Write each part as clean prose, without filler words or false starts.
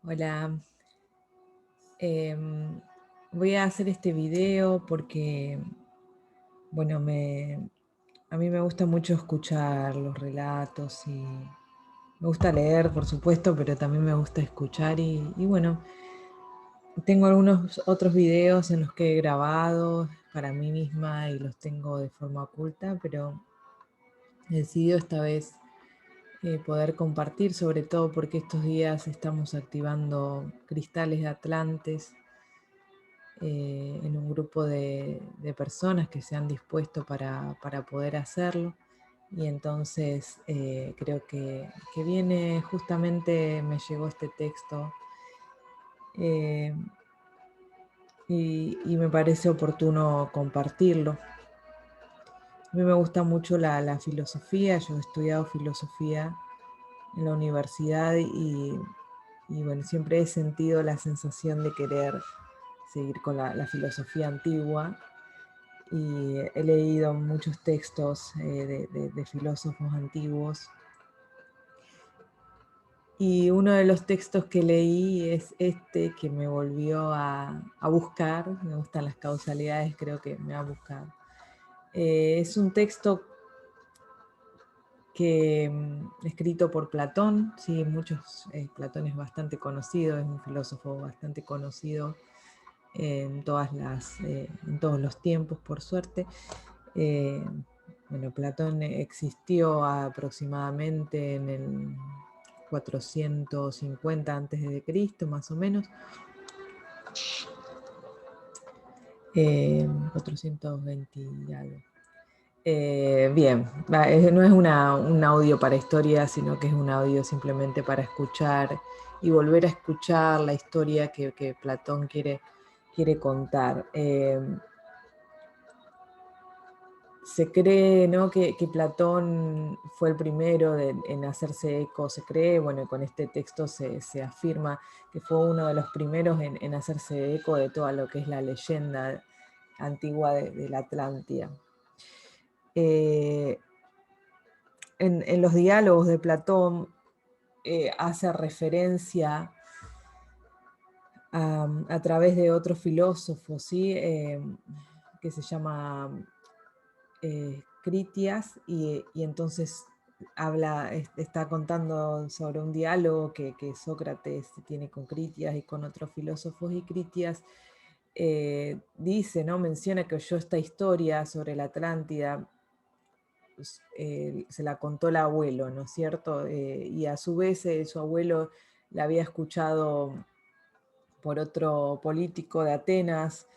Hola, Em, voy a hacer este video porque, bueno, a mí me gusta mucho escuchar los relatos y me gusta leer, por supuesto, pero también me gusta escuchar y bueno, tengo algunos otros videos en los que he grabado para mí misma y los tengo de forma oculta, pero he decidido esta vez poder compartir, sobre todo porque estos días estamos activando cristales de Atlantes en un grupo de personas que se han dispuesto para poder hacerlo. Y entonces creo que viene, justamente me llegó este texto eh, y me parece oportuno compartirlo. A mí me gusta mucho la filosofía, yo he estudiado filosofía en la universidad y bueno, siempre he sentido la sensación de querer seguir con la filosofía antigua y he leído muchos textos de filósofos antiguos. Y uno de los textos que leí es este que me volvió a buscar, me gustan las causalidades, creo que me ha buscado. Es un texto escrito por Platón, sí, Platón es bastante conocido, es un filósofo bastante conocido en en todos los tiempos, por suerte. Eh, bueno, Platón existió aproximadamente en el 450 antes de Cristo, más o menos. 420 y algo. Bien, no es un audio para historia, sino que es un audio simplemente para escuchar y volver a escuchar la historia que Platón quiere contar. Se cree, ¿no?, que Platón fue el primero en hacerse eco, se cree, bueno, con este texto se afirma que fue uno de los primeros en hacerse eco de toda lo que es la leyenda antigua de la Atlántida. En los diálogos de Platón hace referencia a través de otro filósofo, ¿sí? Que se llama Critias, y entonces está contando sobre un diálogo que Sócrates tiene con Critias y con otros filósofos, y Critias dice, ¿no?, menciona que oyó esta historia sobre la Atlántida, se la contó el abuelo, ¿no es cierto? Y a su vez su abuelo la había escuchado por otro político de Atenas,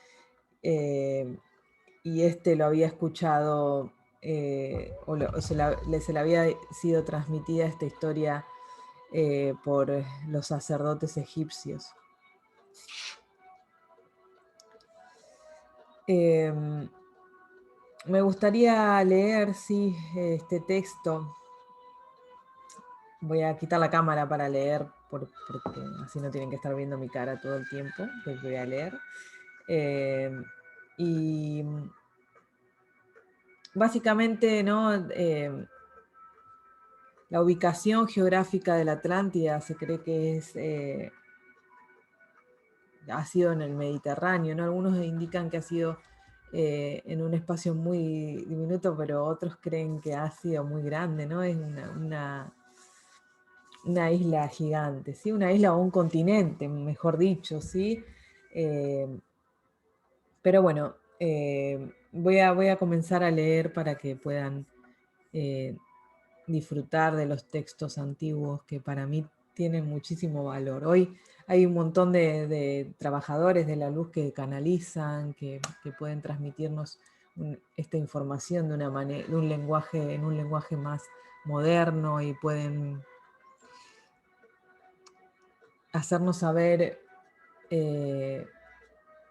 y este lo había escuchado, se le había sido transmitida esta historia por los sacerdotes egipcios. Me gustaría leer, sí, este texto. Voy a quitar la cámara para leer, porque así no tienen que estar viendo mi cara todo el tiempo, pues voy a leer. Y básicamente, ¿no?, la ubicación geográfica de la Atlántida se cree que ha sido en el Mediterráneo, ¿no? Algunos indican que ha sido en un espacio muy diminuto, pero otros creen que ha sido muy grande, ¿no? Es una isla gigante, ¿sí? Una isla o un continente, mejor dicho, ¿sí? Eh, pero bueno, voy a comenzar a leer para que puedan disfrutar de los textos antiguos que para mí tienen muchísimo valor. Hoy hay un montón de trabajadores de la luz que canalizan, que pueden transmitirnos esta información de una manera, en un lenguaje más moderno, y pueden hacernos saber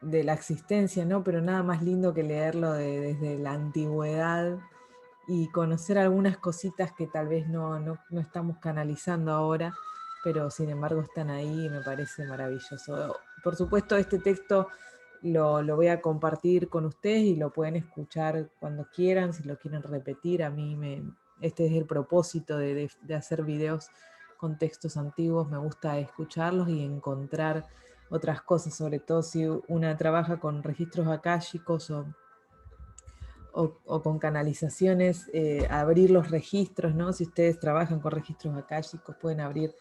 de la existencia, ¿no? Pero nada más lindo que leerlo desde la antigüedad y conocer algunas cositas que tal vez no estamos canalizando ahora, pero sin embargo están ahí y me parece maravilloso. Por supuesto, este texto lo voy a compartir con ustedes y lo pueden escuchar cuando quieran, si lo quieren repetir. Este es el propósito de hacer videos con textos antiguos, me gusta escucharlos y encontrar otras cosas, sobre todo si una trabaja con registros akáshicos o con canalizaciones, abrir los registros, ¿no? Si ustedes trabajan con registros akáshicos, pueden abrir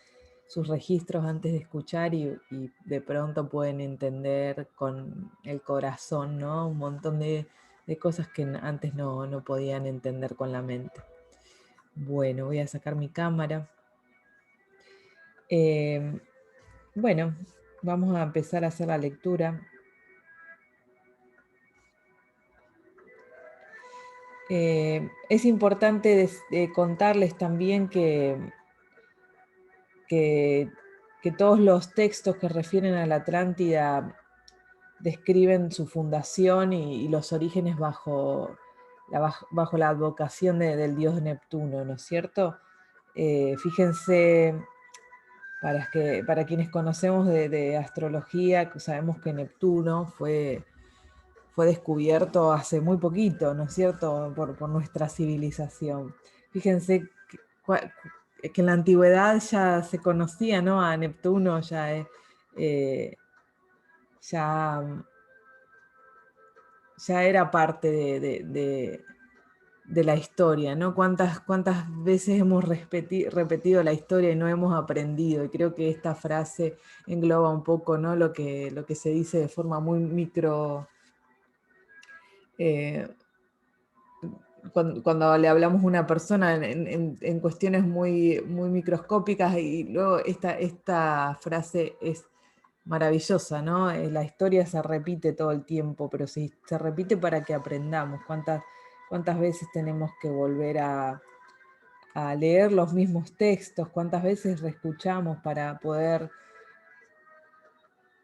sus registros antes de escuchar y de pronto pueden entender con el corazón, ¿no? Un montón de cosas que antes no podían entender con la mente. Bueno, voy a sacar mi cámara. Bueno, vamos a empezar a hacer la lectura. Es importante contarles también que todos los textos que refieren a la Atlántida describen su fundación y los orígenes bajo la advocación del dios Neptuno, ¿no es cierto? Fíjense, para quienes conocemos de astrología, sabemos que Neptuno fue descubierto hace muy poquito, ¿no es cierto?, por nuestra civilización. Fíjense que en la antigüedad ya se conocía, ¿no?, a Neptuno, ya era parte de la historia, ¿no? ¿Cuántas veces hemos repetido la historia y no hemos aprendido? Y creo que esta frase engloba un poco, ¿no?, lo que se dice de forma muy micro. Cuando le hablamos a una persona en cuestiones muy, muy microscópicas, y luego esta frase es maravillosa, ¿no? La historia se repite todo el tiempo, pero se repite para que aprendamos. ¿Cuántas veces tenemos que volver a leer los mismos textos? ¿Cuántas veces reescuchamos para poder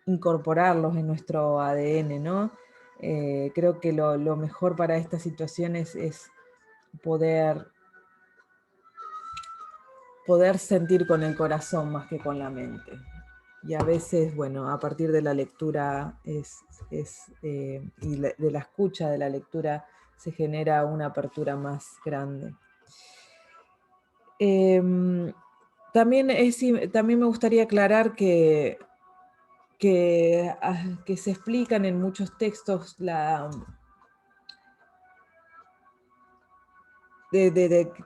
incorporarlos en nuestro ADN, ¿no? Creo que lo mejor para estas situaciones es poder sentir con el corazón más que con la mente. Y a veces, bueno, a partir de la lectura y de la escucha de la lectura se genera una apertura más grande. También me gustaría aclarar que se explican en muchos textos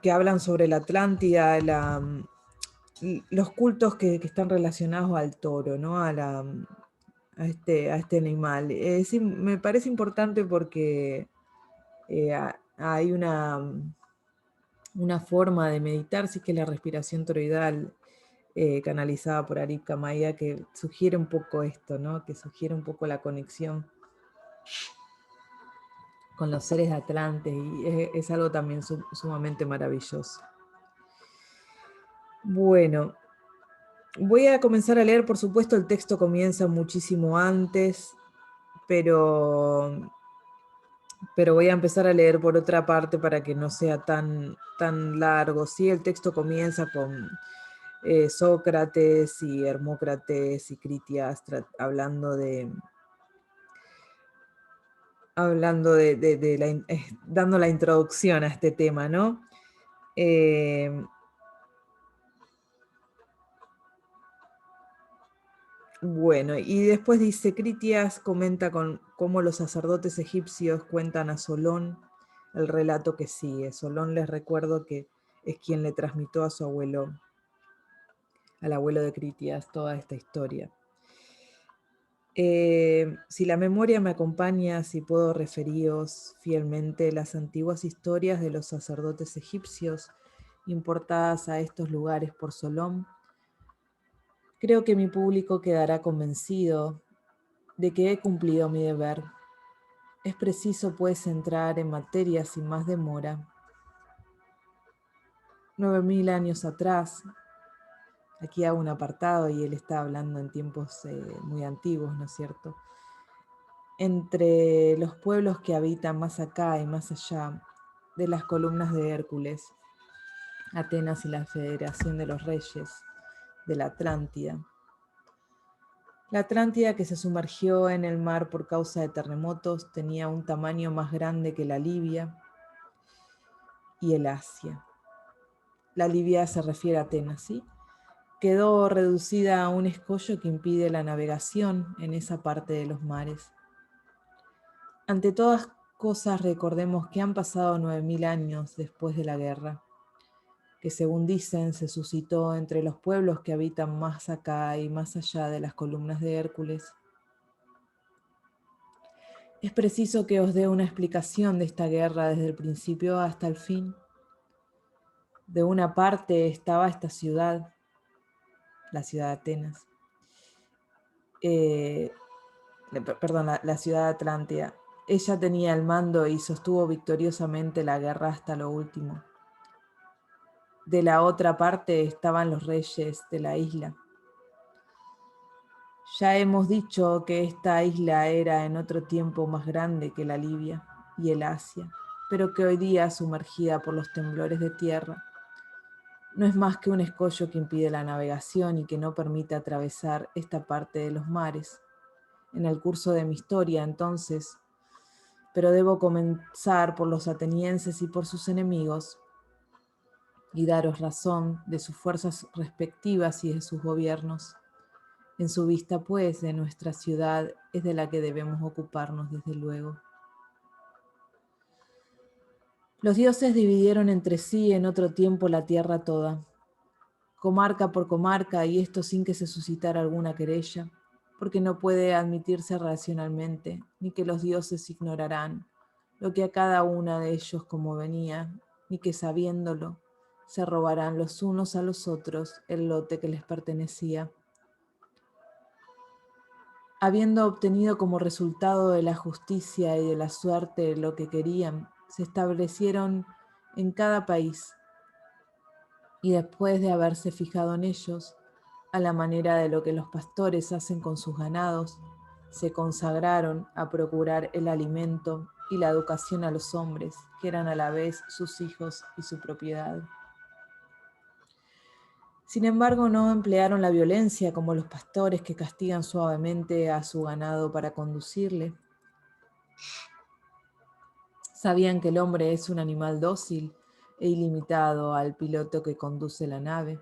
que hablan sobre la Atlántida, los cultos que están relacionados al toro, ¿no? a este animal. Me parece importante porque hay una forma de meditar, sí, que es la respiración toroidal, canalizada por Arif Kamaya, que sugiere un poco esto, ¿no? Que sugiere un poco la conexión con los seres atlantes, y es algo también sumamente maravilloso. Bueno, voy a comenzar a leer. Por supuesto, el texto comienza muchísimo antes, pero voy a empezar a leer por otra parte para que no sea tan largo. ¿Sí? El texto comienza con Sócrates y Hermócrates y Critias hablando dando la introducción a este tema, ¿no? Bueno, y después dice, Critias comenta cómo los sacerdotes egipcios cuentan a Solón el relato que sigue. Solón, les recuerdo que es quien le transmitió a su abuelo, al abuelo de Critias, toda esta historia. Si la memoria me acompaña, si puedo referiros fielmente las antiguas historias de los sacerdotes egipcios importadas a estos lugares por Solón, creo que mi público quedará convencido de que he cumplido mi deber. Es preciso, pues, entrar en materia sin más demora. 9000 años atrás, aquí hago un apartado y él está hablando en tiempos muy antiguos, ¿no es cierto? Entre los pueblos que habitan más acá y más allá de las columnas de Hércules, Atenas y la Federación de los Reyes de la Atlántida. La Atlántida, que se sumergió en el mar por causa de terremotos, tenía un tamaño más grande que la Libia y el Asia. La Libia se refiere a Atenas, ¿sí? quedó reducida a un escollo que impide la navegación en esa parte de los mares. Ante todas cosas, recordemos que han pasado 9000 años después de la guerra, que según dicen se suscitó entre los pueblos que habitan más acá y más allá de las columnas de Hércules. Es preciso que os dé una explicación de esta guerra desde el principio hasta el fin. De una parte estaba esta ciudad, la ciudad de Atenas, la ciudad de Atlántida. Ella tenía el mando y sostuvo victoriosamente la guerra hasta lo último. De la otra parte estaban los reyes de la isla. Ya hemos dicho que esta isla era en otro tiempo más grande que la Libia y el Asia, pero que hoy día, sumergida por los temblores de tierra, no es más que un escollo que impide la navegación y que no permite atravesar esta parte de los mares. En el curso de mi historia, entonces, pero debo comenzar por los atenienses y por sus enemigos y daros razón de sus fuerzas respectivas y de sus gobiernos. En su vista, pues, de nuestra ciudad es de la que debemos ocuparnos, desde luego. Los dioses dividieron entre sí en otro tiempo la tierra toda, comarca por comarca, y esto sin que se suscitara alguna querella, porque no puede admitirse racionalmente, ni que los dioses ignorarán lo que a cada una de ellos como venía, ni que sabiéndolo, se robarán los unos a los otros el lote que les pertenecía. Habiendo obtenido como resultado de la justicia y de la suerte lo que querían, se establecieron en cada país, y después de haberse fijado en ellos, a la manera de lo que los pastores hacen con sus ganados, se consagraron a procurar el alimento y la educación a los hombres, que eran a la vez sus hijos y su propiedad. Sin embargo, no emplearon la violencia como los pastores que castigan suavemente a su ganado para conducirle. Sabían que el hombre es un animal dócil e ilimitado al piloto que conduce la nave,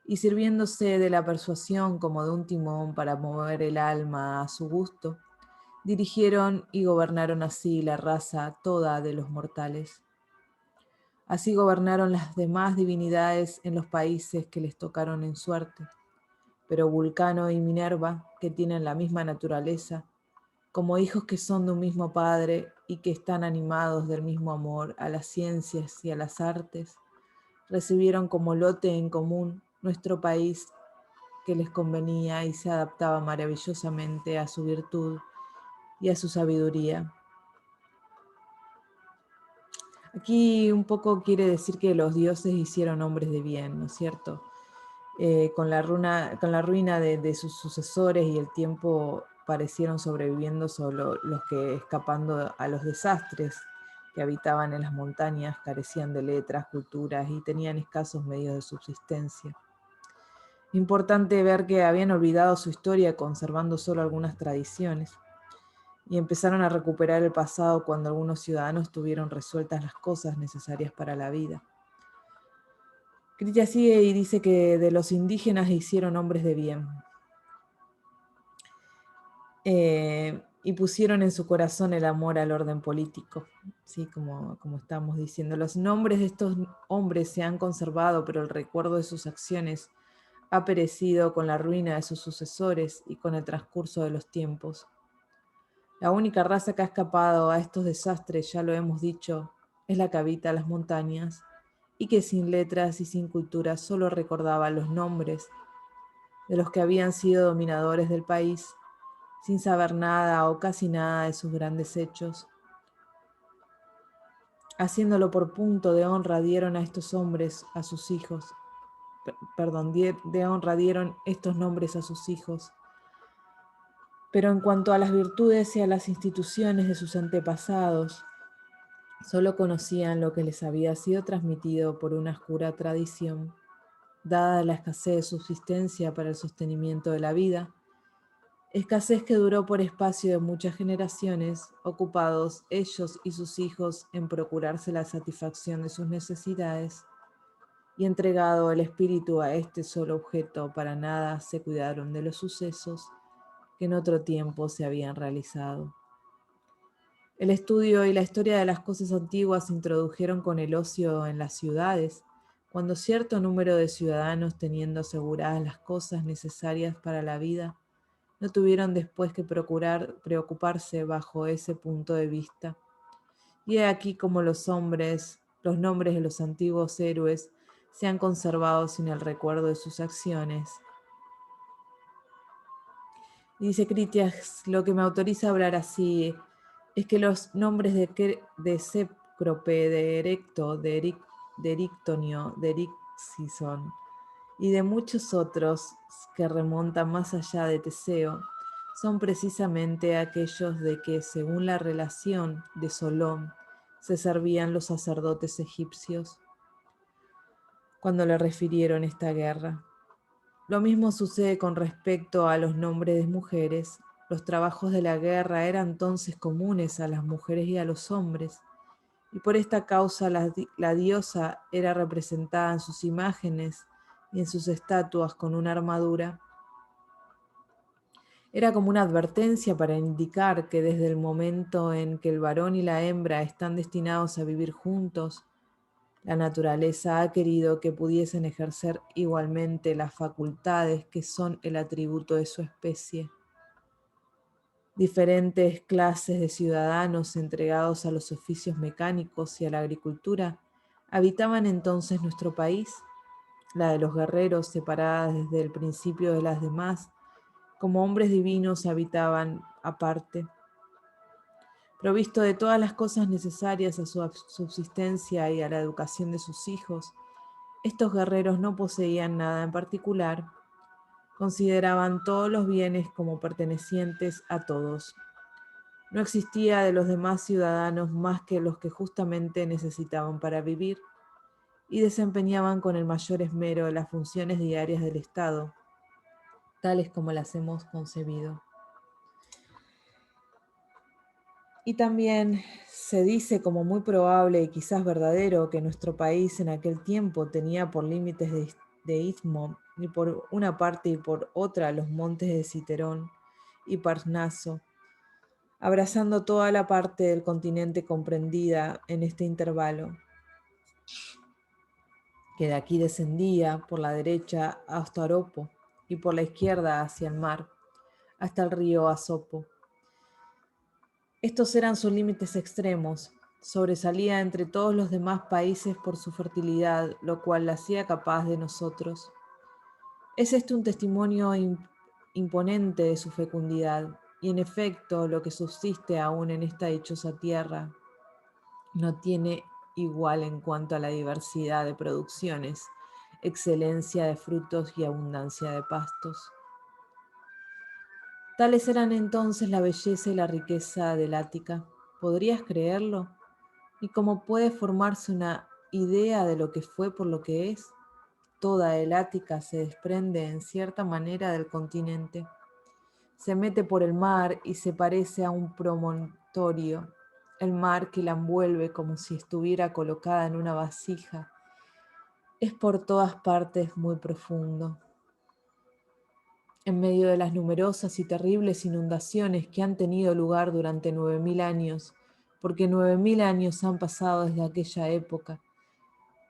y sirviéndose de la persuasión como de un timón para mover el alma a su gusto, dirigieron y gobernaron así la raza toda de los mortales. Así gobernaron las demás divinidades en los países que les tocaron en suerte, pero Vulcano y Minerva, que tienen la misma naturaleza, como hijos que son de un mismo padre y que están animados del mismo amor a las ciencias y a las artes, recibieron como lote en común nuestro país que les convenía y se adaptaba maravillosamente a su virtud y a su sabiduría. Aquí un poco quiere decir que los dioses hicieron hombres de bien, ¿no es cierto? Con la ruina de sus sucesores y el tiempo parecieron sobreviviendo solo los que, escapando a los desastres que habitaban en las montañas, carecían de letras, culturas y tenían escasos medios de subsistencia. Importante ver que habían olvidado su historia conservando solo algunas tradiciones, y empezaron a recuperar el pasado cuando algunos ciudadanos tuvieron resueltas las cosas necesarias para la vida. Kritia sigue y dice que de los indígenas hicieron hombres de bien, y pusieron en su corazón el amor al orden político, ¿sí? Como estamos diciendo. Los nombres de estos hombres se han conservado, pero el recuerdo de sus acciones ha perecido con la ruina de sus sucesores y con el transcurso de los tiempos. La única raza que ha escapado a estos desastres, ya lo hemos dicho, es la que habita las montañas y que sin letras y sin cultura solo recordaba los nombres de los que habían sido dominadores del país, sin saber nada o casi nada de sus grandes hechos. Haciéndolo por punto de honra dieron a estos hombres a sus hijos, de honra dieron estos nombres a sus hijos. Pero en cuanto a las virtudes y a las instituciones de sus antepasados, solo conocían lo que les había sido transmitido por una oscura tradición, dada la escasez de subsistencia para el sostenimiento de la vida, escasez que duró por espacio de muchas generaciones, ocupados ellos y sus hijos en procurarse la satisfacción de sus necesidades. y entregado el espíritu a este solo objeto, para nada se cuidaron de los sucesos que en otro tiempo se habían realizado. El estudio y la historia de las cosas antiguas se introdujeron con el ocio en las ciudades, cuando cierto número de ciudadanos, teniendo aseguradas las cosas necesarias para la vida, no tuvieron después que preocuparse bajo ese punto de vista. Y he aquí como los nombres de los antiguos héroes se han conservado sin el recuerdo de sus acciones. Y dice Critias, lo que me autoriza a hablar así es que los nombres de Cécrope, de Erecto, de Erictonio, de Erixison y de muchos otros que remontan más allá de Teseo, son precisamente aquellos de que, según la relación de Solón, se servían los sacerdotes egipcios cuando le refirieron esta guerra. Lo mismo sucede con respecto a los nombres de mujeres. Los trabajos de la guerra eran entonces comunes a las mujeres y a los hombres, y por esta causa la diosa era representada en sus imágenes y en sus estatuas con una armadura. Era como una advertencia para indicar que desde el momento en que el varón y la hembra están destinados a vivir juntos, la naturaleza ha querido que pudiesen ejercer igualmente las facultades que son el atributo de su especie. Diferentes clases de ciudadanos entregados a los oficios mecánicos y a la agricultura habitaban entonces nuestro país, la de los guerreros separada desde el principio de las demás, como hombres divinos habitaban aparte. Provisto de todas las cosas necesarias a su subsistencia y a la educación de sus hijos, estos guerreros no poseían nada en particular, consideraban todos los bienes como pertenecientes a todos. No existía de los demás ciudadanos más que los que justamente necesitaban para vivir, y desempeñaban con el mayor esmero las funciones diarias del Estado, tales como las hemos concebido. Y también se dice como muy probable y quizás verdadero que nuestro país en aquel tiempo tenía por límites de istmo, y por una parte y por otra los montes de Citerón y Parnaso, abrazando toda la parte del continente comprendida en este intervalo, que de aquí descendía por la derecha hasta Oropo y por la izquierda hacia el mar, hasta el río Asopo. Estos eran sus límites extremos. Sobresalía entre todos los demás países por su fertilidad, lo cual la hacía capaz de nosotros. Es este un testimonio imponente de su fecundidad, y en efecto lo que subsiste aún en esta dichosa tierra no tiene igual en cuanto a la diversidad de producciones, excelencia de frutos y abundancia de pastos. Tales eran entonces la belleza y la riqueza del Ática. ¿Podrías creerlo? ¿Y cómo puede formarse una idea de lo que fue por lo que es? Toda el Ática se desprende en cierta manera del continente. Se mete por el mar y se parece a un promontorio. El mar que la envuelve como si estuviera colocada en una vasija. Es por todas partes muy profundo. En medio de las numerosas y terribles inundaciones que han tenido lugar durante 9000 años, porque 9000 años han pasado desde aquella época,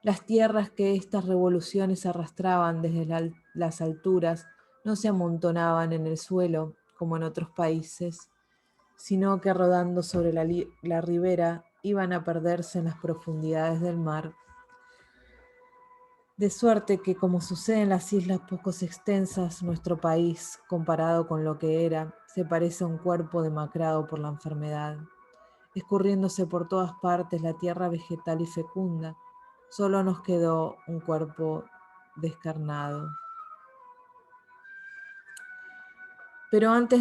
las tierras que estas revoluciones arrastraban desde las alturas no se amontonaban en el suelo, como en otros países, sino que rodando sobre la ribera iban a perderse en las profundidades del mar. De suerte que, como sucede en las islas poco extensas, nuestro país, comparado con lo que era, se parece a un cuerpo demacrado por la enfermedad, escurriéndose por todas partes la tierra vegetal y fecunda. Solo nos quedó un cuerpo descarnado. Pero antes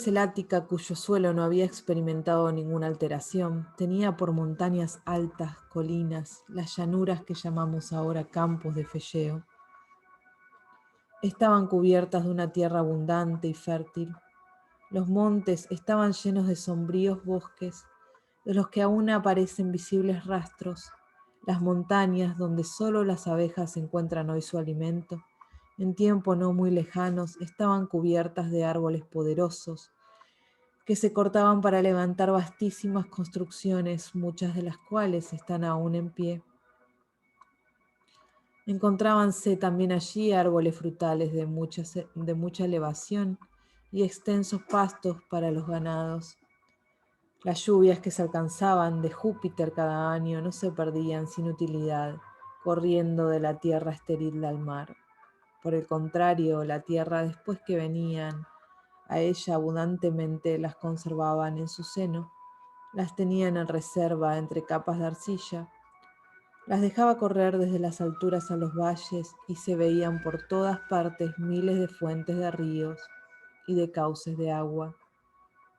el Ática, cuyo suelo no había experimentado ninguna alteración, tenía por montañas altas, colinas, las llanuras que llamamos ahora campos de Feyeo. Estaban cubiertas de una tierra abundante y fértil. Los montes estaban llenos de sombríos bosques, de los que aún aparecen visibles rastros. Las montañas donde solo las abejas encuentran hoy su alimento, en tiempo no muy lejanos, estaban cubiertas de árboles poderosos que se cortaban para levantar vastísimas construcciones, muchas de las cuales están aún en pie. Encontrábanse también allí árboles frutales de mucha elevación y extensos pastos para los ganados. Las lluvias que se alcanzaban de Júpiter cada año no se perdían sin utilidad, corriendo de la tierra estéril al mar. Por el contrario, la tierra, después que venían a ella abundantemente, las conservaban en su seno, las tenían en reserva entre capas de arcilla, las dejaba correr desde las alturas a los valles y se veían por todas partes miles de fuentes de ríos y de cauces de agua.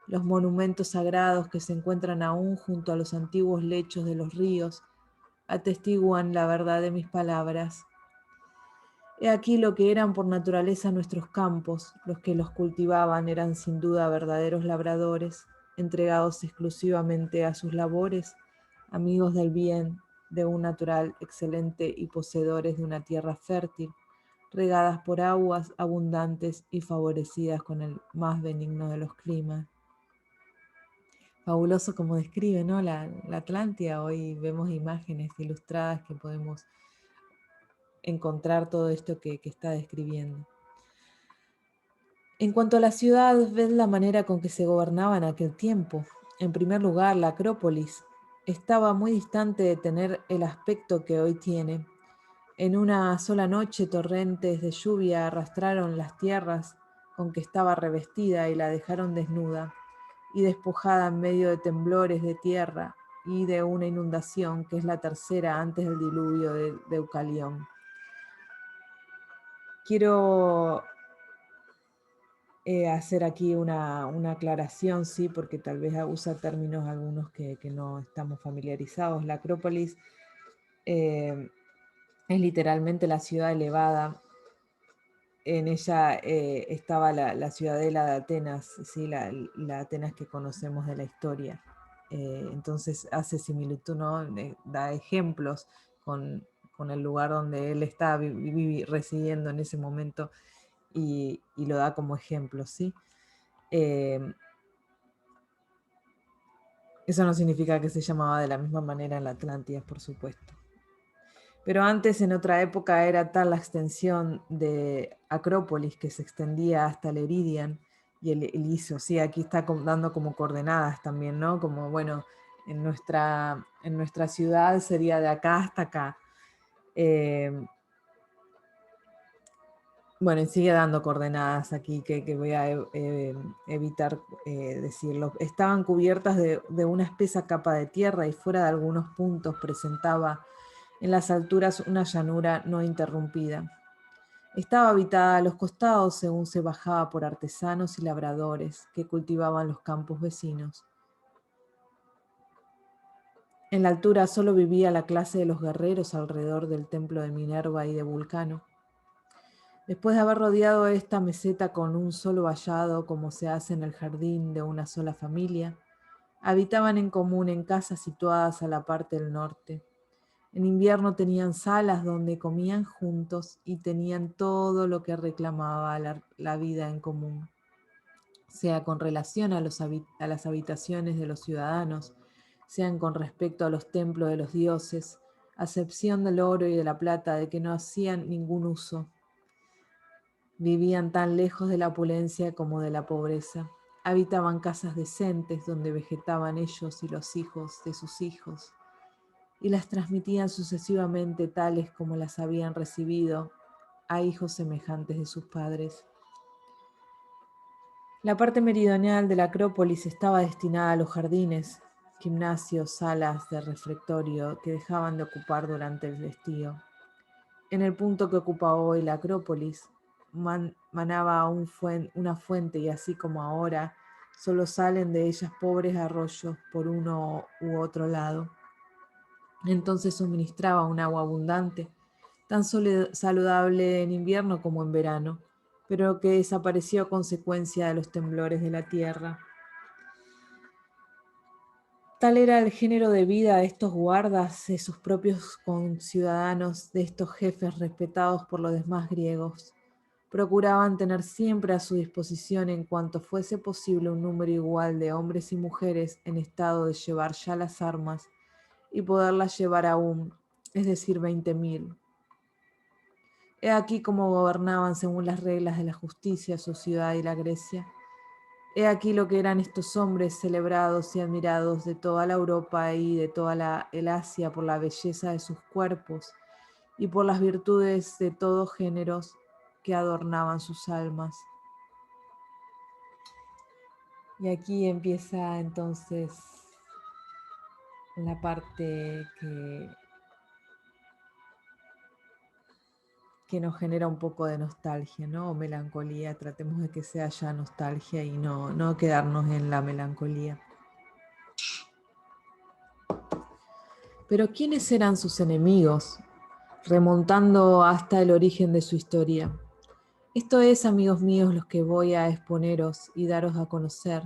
Los monumentos sagrados que se encuentran aún junto a los antiguos lechos de los ríos atestiguan la verdad de mis palabras. He aquí lo que eran por naturaleza nuestros campos. Los que los cultivaban eran sin duda verdaderos labradores, entregados exclusivamente a sus labores, amigos del bien, de un natural excelente y poseedores de una tierra fértil, regadas por aguas abundantes y favorecidas con el más benigno de los climas. Fabuloso como describe, ¿no? La Atlántida. Hoy vemos imágenes ilustradas que podemos encontrar todo esto que está describiendo. En cuanto a la ciudad, ves la manera con que se gobernaba en aquel tiempo. En primer lugar, la Acrópolis estaba muy distante de tener el aspecto que hoy tiene. En una sola noche, torrentes de lluvia arrastraron las tierras con que estaba revestida y la dejaron desnuda y despojada en medio de temblores de tierra y de una inundación que es la tercera antes del diluvio de Deucalión. Quiero hacer aquí una aclaración, sí, porque tal vez usa términos algunos que no estamos familiarizados. La Acrópolis es literalmente la ciudad elevada. En ella estaba la ciudadela de Atenas, ¿sí? La Atenas que conocemos de la historia. Entonces hace similitud, ¿no? Da ejemplos con el lugar donde él estaba residiendo en ese momento y lo da como ejemplo, ¿sí? Eh, Eso no significa que se llamaba de la misma manera en la Atlántida, por supuesto. Pero antes, en otra época, era tal la extensión de Acrópolis que se extendía hasta el Eridian y el Ilicio. Sí, aquí está dando como coordenadas también, ¿no? Como, bueno, en nuestra ciudad sería de acá hasta acá. Bueno, y sigue dando coordenadas aquí que voy a evitar decirlo. Estaban cubiertas de una espesa capa de tierra y fuera de algunos puntos presentaba en las alturas una llanura no interrumpida. Estaba habitada a los costados según se bajaba por artesanos y labradores que cultivaban los campos vecinos. En la altura solo vivía la clase de los guerreros alrededor del templo de Minerva y de Vulcano. Después de haber rodeado esta meseta con un solo vallado, como se hace en el jardín de una sola familia, habitaban en común en casas situadas a la parte del norte. En invierno tenían salas donde comían juntos y tenían todo lo que reclamaba la vida en común, sea con relación a las habitaciones de los ciudadanos, sean con respecto a los templos de los dioses, a excepción del oro y de la plata, de que no hacían ningún uso. Vivían tan lejos de la opulencia como de la pobreza. Habitaban casas decentes donde vegetaban ellos y los hijos de sus hijos, y las transmitían sucesivamente tales como las habían recibido a hijos semejantes de sus padres. La parte meridional de la Acrópolis estaba destinada a los jardines, gimnasios, salas de refectorio que dejaban de ocupar durante el estío. En el punto que ocupa hoy la Acrópolis, manaba una fuente y así como ahora, solo salen de ellas pobres arroyos por uno u otro lado. Entonces suministraba un agua abundante, tan saludable en invierno como en verano, pero que desapareció a consecuencia de los temblores de la tierra. Tal era el género de vida de estos guardas, de sus propios conciudadanos, de estos jefes respetados por los demás griegos. Procuraban tener siempre a su disposición en cuanto fuese posible un número igual de hombres y mujeres en estado de llevar ya las armas y poderlas llevar aún, es decir, 20.000. He aquí cómo gobernaban según las reglas de la justicia su ciudad y la Grecia. He aquí lo que eran estos hombres celebrados y admirados de toda la Europa y de toda el Asia por la belleza de sus cuerpos y por las virtudes de todos géneros que adornaban sus almas. Y aquí empieza entonces la parte que nos genera un poco de nostalgia, ¿no? O melancolía. Tratemos de que sea ya nostalgia y no quedarnos en la melancolía. Pero ¿quiénes eran sus enemigos? Remontando hasta el origen de su historia. Esto es, amigos míos, los que voy a exponeros y daros a conocer,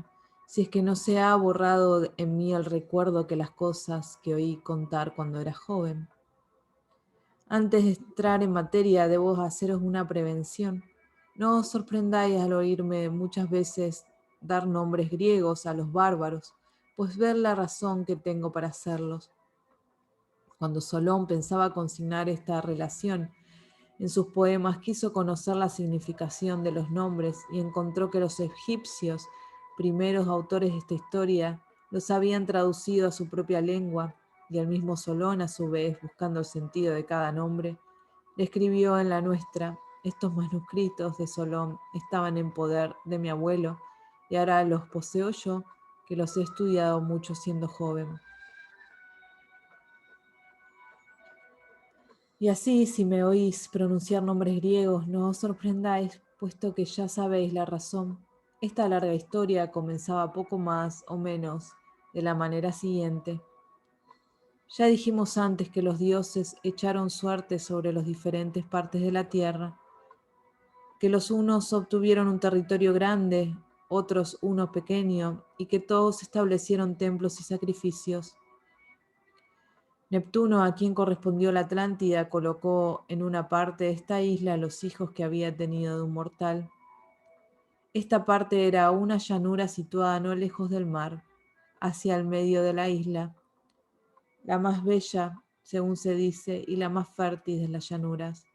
si es que no se ha borrado en mí el recuerdo que las cosas que oí contar cuando era joven. Antes de entrar en materia, debo haceros una prevención. No os sorprendáis al oírme muchas veces dar nombres griegos a los bárbaros, pues ver la razón que tengo para hacerlos. Cuando Solón pensaba consignar esta relación en sus poemas, quiso conocer la significación de los nombres y encontró que los egipcios, primeros autores de esta historia, los habían traducido a su propia lengua, y el mismo Solón, a su vez, buscando el sentido de cada nombre, le escribió en la nuestra. Estos manuscritos de Solón estaban en poder de mi abuelo, y ahora los poseo yo, que los he estudiado mucho siendo joven. Y así, si me oís pronunciar nombres griegos, no os sorprendáis, puesto que ya sabéis la razón. Esta larga historia comenzaba poco más o menos de la manera siguiente. Ya dijimos antes que los dioses echaron suerte sobre las diferentes partes de la tierra, que los unos obtuvieron un territorio grande, otros uno pequeño, y que todos establecieron templos y sacrificios. Neptuno, a quien correspondió la Atlántida, colocó en una parte de esta isla a los hijos que había tenido de un mortal. Esta parte era una llanura situada no lejos del mar, hacia el medio de la isla, la más bella, según se dice, y la más fértil de las llanuras.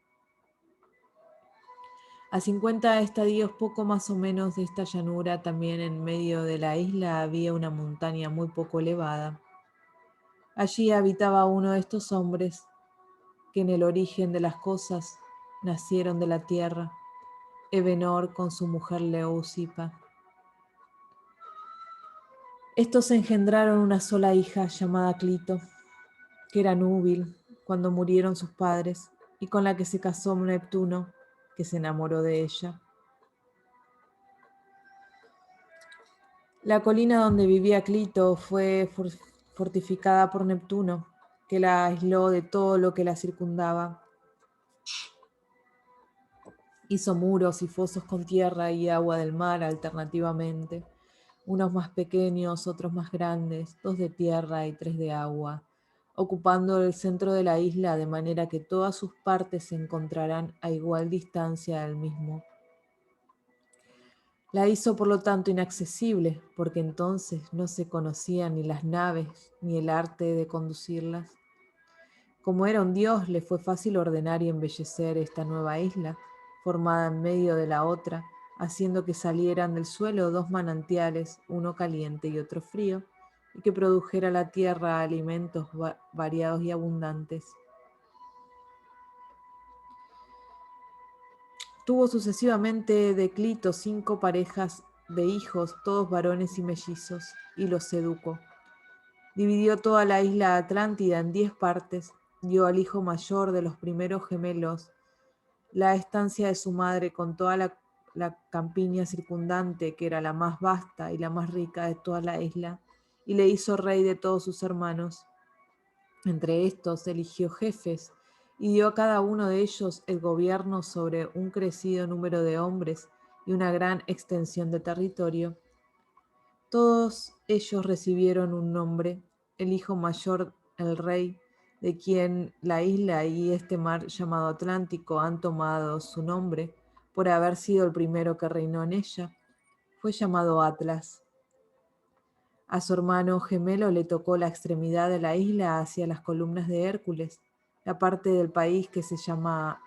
A 50 estadios poco más o menos de esta llanura, también en medio de la isla, había una montaña muy poco elevada. Allí habitaba uno de estos hombres que en el origen de las cosas nacieron de la tierra, Evenor con su mujer Leucipa. Estos engendraron una sola hija llamada Clito, que era núbil cuando murieron sus padres, y con la que se casó Neptuno, que se enamoró de ella. La colina donde vivía Clito fue fortificada por Neptuno, que la aisló de todo lo que la circundaba. Hizo muros y fosos con tierra y agua del mar alternativamente, unos más pequeños, otros más grandes, 2 de tierra y 3 de agua, ocupando el centro de la isla de manera que todas sus partes se encontrarán a igual distancia del mismo. La hizo por lo tanto inaccesible, porque entonces no se conocían ni las naves ni el arte de conducirlas. Como era un dios, le fue fácil ordenar y embellecer esta nueva isla, formada en medio de la otra, haciendo que salieran del suelo 2 manantiales, uno caliente y otro frío, y que produjera la tierra alimentos variados y abundantes. Tuvo sucesivamente de Clito 5 parejas de hijos, todos varones y mellizos, y los seducó. Dividió toda la isla Atlántida en 10 partes, dio al hijo mayor de los primeros gemelos la estancia de su madre con toda la campiña circundante, que era la más vasta y la más rica de toda la isla, y le hizo rey de todos sus hermanos. Entre estos eligió jefes y dio a cada uno de ellos el gobierno sobre un crecido número de hombres y una gran extensión de territorio. Todos ellos recibieron un nombre el hijo mayor, el rey, de quien la isla y este mar llamado Atlántico han tomado su nombre por haber sido el primero que reinó en ella, fue llamado Atlas. A su hermano gemelo le tocó la extremidad de la isla hacia las columnas de Hércules, la parte del país que se llama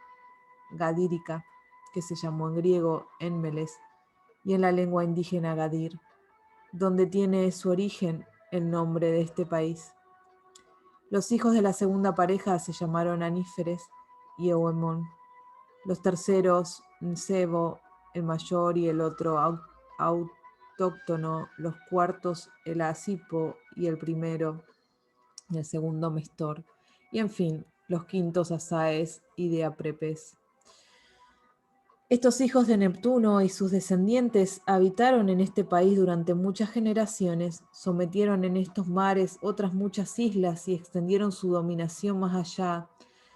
Gadírica, que se llamó en griego Enmeles, y en la lengua indígena Gadir, donde tiene su origen el nombre de este país. Los hijos de la segunda pareja se llamaron Aníferes y Euemón. Los terceros, Nsebo, el mayor y el otro autóctono, los cuartos, el Asipo y el primero, y el segundo Mestor, y en fin, los quintos Asaes y de Aprepes. Estos hijos de Neptuno y sus descendientes habitaron en este país durante muchas generaciones, sometieron en estos mares otras muchas islas y extendieron su dominación más allá,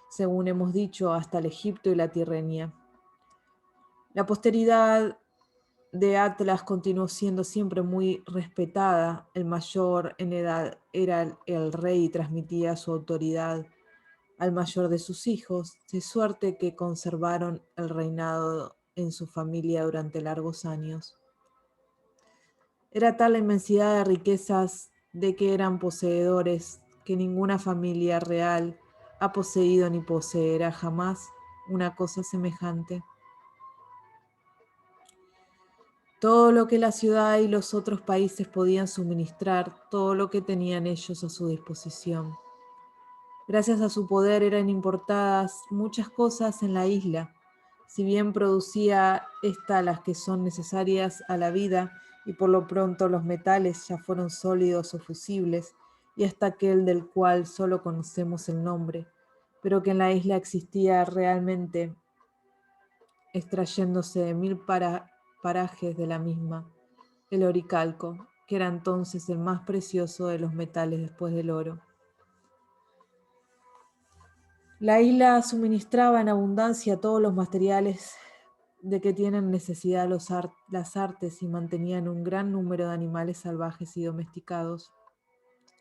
según hemos dicho, hasta el Egipto y la Tirrenia. La posteridad de Atlas continuó siendo siempre muy respetada. El mayor en edad era el rey y transmitía su autoridad al mayor de sus hijos, de suerte que conservaron el reinado en su familia durante largos años. Era tal la inmensidad de riquezas de que eran poseedores que ninguna familia real ha poseído ni poseerá jamás una cosa semejante. Todo lo que la ciudad y los otros países podían suministrar, todo lo que tenían ellos a su disposición. Gracias a su poder eran importadas muchas cosas en la isla, si bien producía esta las que son necesarias a la vida, y por lo pronto los metales ya fueron sólidos o fusibles, y hasta aquel del cual solo conocemos el nombre, pero que en la isla existía realmente, extrayéndose de 1000 parajes de la misma, el oricalco, que era entonces el más precioso de los metales después del oro. La isla suministraba en abundancia todos los materiales de que tienen necesidad las artes y mantenían un gran número de animales salvajes y domesticados,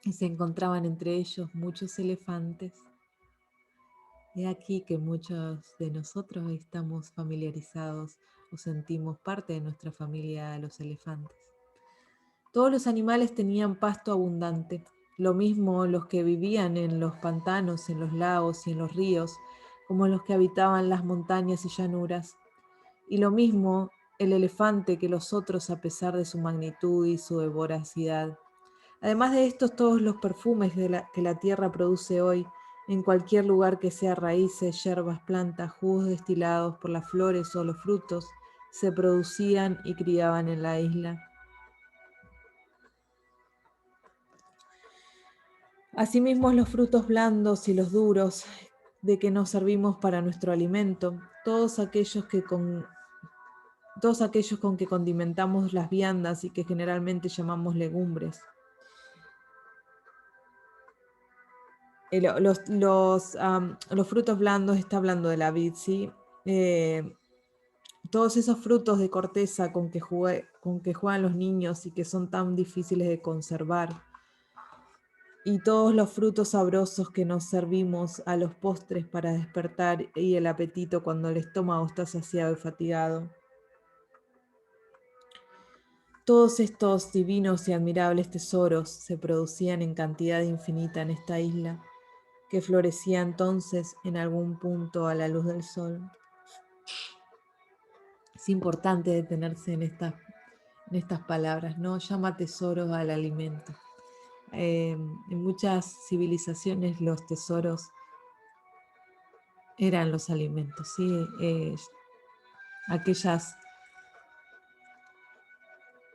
y se encontraban entre ellos muchos elefantes. He aquí que muchos de nosotros estamos familiarizados o sentimos parte de nuestra familia a los elefantes. Todos los animales tenían pasto abundante, lo mismo los que vivían en los pantanos, en los lagos y en los ríos, como los que habitaban las montañas y llanuras. Y lo mismo el elefante que los otros a pesar de su magnitud y su voracidad. Además de estos, todos los perfumes que la tierra produce hoy, en cualquier lugar que sea raíces, hierbas, plantas, jugos destilados por las flores o los frutos, se producían y criaban en la isla. Asimismo, los frutos blandos y los duros de que nos servimos para nuestro alimento, todos aquellos con que condimentamos las viandas y que generalmente llamamos legumbres. Los frutos blandos, está hablando de la vid, ¿sí? Todos esos frutos de corteza con que juegan los niños y que son tan difíciles de conservar. Y todos los frutos sabrosos que nos servimos a los postres para despertar y el apetito cuando el estómago está saciado y fatigado. Todos estos divinos y admirables tesoros se producían en cantidad infinita en esta isla, que florecía entonces en algún punto a la luz del sol. Es importante detenerse en estas palabras, ¿no? Llama tesoros al alimento. En muchas civilizaciones los tesoros eran los alimentos, ¿sí?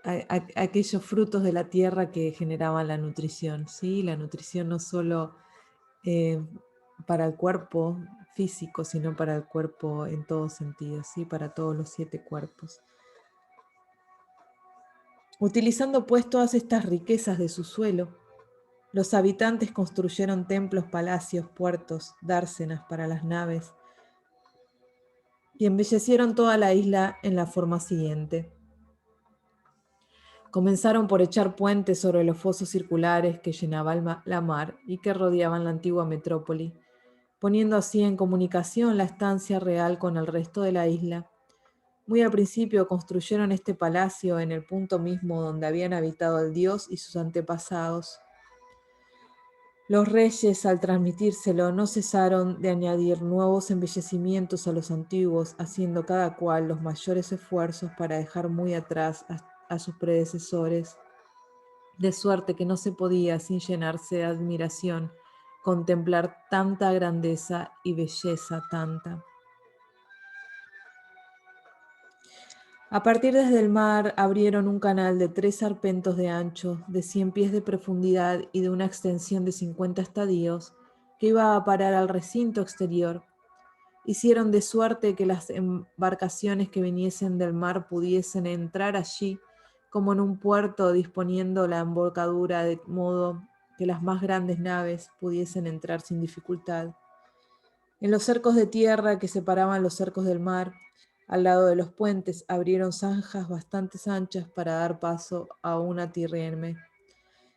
Aquellos frutos de la tierra que generaban la nutrición, ¿sí? La nutrición no solo para el cuerpo físico, sino para el cuerpo en todos sentidos, ¿sí? Para todos los 7 cuerpos. Utilizando pues todas estas riquezas de su suelo, los habitantes construyeron templos, palacios, puertos, dársenas para las naves y embellecieron toda la isla en la forma siguiente. Comenzaron por echar puentes sobre los fosos circulares que llenaban la mar y que rodeaban la antigua metrópoli, poniendo así en comunicación la estancia real con el resto de la isla. Muy al principio construyeron este palacio en el punto mismo donde habían habitado el dios y sus antepasados. Los reyes, al transmitírselo, no cesaron de añadir nuevos embellecimientos a los antiguos, haciendo cada cual los mayores esfuerzos para dejar muy atrás a sus predecesores, de suerte que no se podía, sin llenarse de admiración, contemplar tanta grandeza y belleza tanta. A partir desde el mar abrieron un canal de 3 arpentos de ancho, de 100 pies de profundidad y de una extensión de 50 estadios, que iba a parar al recinto exterior. Hicieron de suerte que las embarcaciones que viniesen del mar pudiesen entrar allí, como en un puerto, disponiendo la embocadura de modo que las más grandes naves pudiesen entrar sin dificultad. En los cercos de tierra que separaban los cercos del mar, al lado de los puentes, abrieron zanjas bastante anchas para dar paso a una trireme.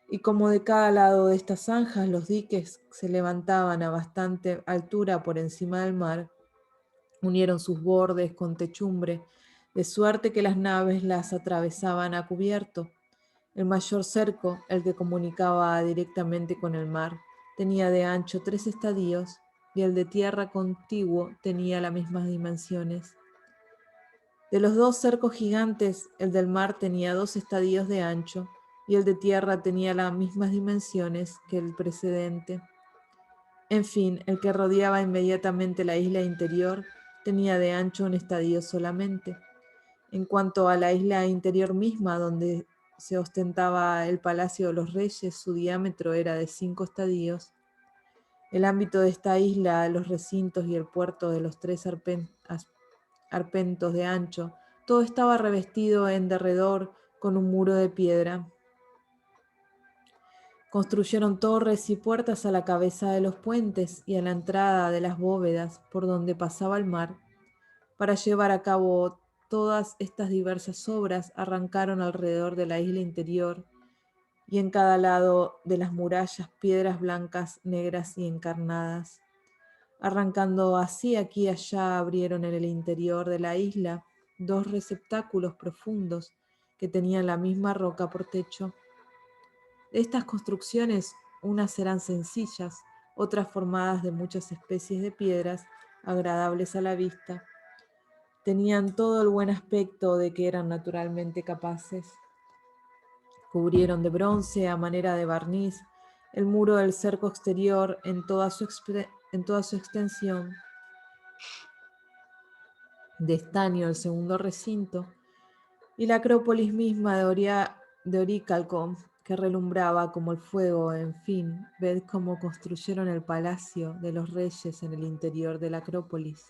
Y como de cada lado de estas zanjas los diques se levantaban a bastante altura por encima del mar, unieron sus bordes con techumbre, de suerte que las naves las atravesaban a cubierto. El mayor cerco, el que comunicaba directamente con el mar, tenía de ancho 3 estadios y el de tierra contiguo tenía las mismas dimensiones. De los 2 cercos gigantes, el del mar tenía 2 estadios de ancho y el de tierra tenía las mismas dimensiones que el precedente. En fin, el que rodeaba inmediatamente la isla interior tenía de ancho un estadio solamente. En cuanto a la isla interior misma, donde se ostentaba el Palacio de los Reyes, su diámetro era de 5 estadios. El ámbito de esta isla, los recintos y el puerto de los 3 arpentos de ancho, todo estaba revestido en derredor con un muro de piedra. Construyeron torres y puertas a la cabeza de los puentes y a la entrada de las bóvedas por donde pasaba el mar. Para llevar a cabo todas estas diversas obras, arrancaron alrededor de la isla interior y en cada lado de las murallas piedras blancas, negras y encarnadas. Arrancando así aquí y allá, abrieron en el interior de la isla 2 receptáculos profundos que tenían la misma roca por techo. De estas construcciones, unas eran sencillas, otras formadas de muchas especies de piedras, agradables a la vista. Tenían todo el buen aspecto de que eran naturalmente capaces. Cubrieron de bronce, a manera de barniz, el muro del cerco exterior en toda su extensión. De estaño el segundo recinto, y la acrópolis misma de oricalco, que relumbraba como el fuego. En fin, ved cómo construyeron el palacio de los reyes en el interior de la acrópolis.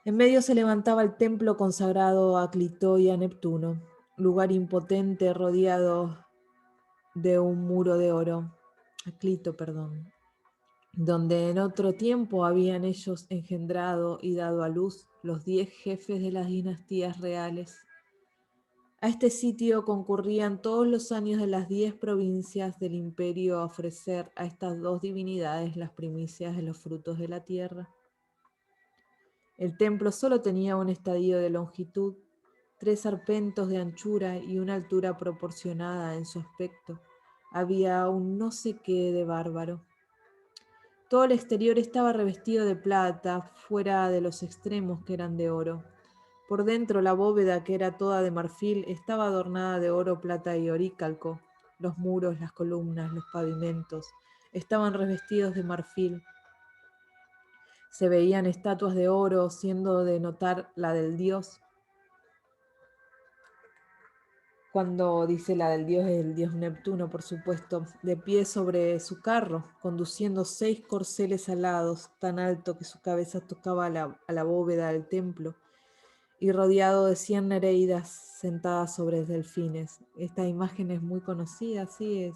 En medio se levantaba el templo consagrado a Clito y a Neptuno, lugar impotente rodeado de un muro de oro, a Clito, perdón, donde en otro tiempo habían ellos engendrado y dado a luz los 10 jefes de las dinastías reales. A este sitio concurrían todos los años de las 10 provincias del imperio a ofrecer a estas 2 divinidades las primicias de los frutos de la tierra. El templo solo tenía un estadio de longitud, 3 arpentos de anchura y una altura proporcionada en su aspecto. Había un no sé qué de bárbaro. Todo el exterior estaba revestido de plata, fuera de los extremos que eran de oro. Por dentro la bóveda, que era toda de marfil, estaba adornada de oro, plata y oricalco. Los muros, las columnas, los pavimentos estaban revestidos de marfil. Se veían estatuas de oro, siendo de notar la del dios. Cuando dice la del dios, es el dios Neptuno, por supuesto, de pie sobre su carro, conduciendo 6 corceles alados, tan alto que su cabeza tocaba a la bóveda del templo, y rodeado de 100 nereidas sentadas sobre delfines. Esta imagen es muy conocida, sí,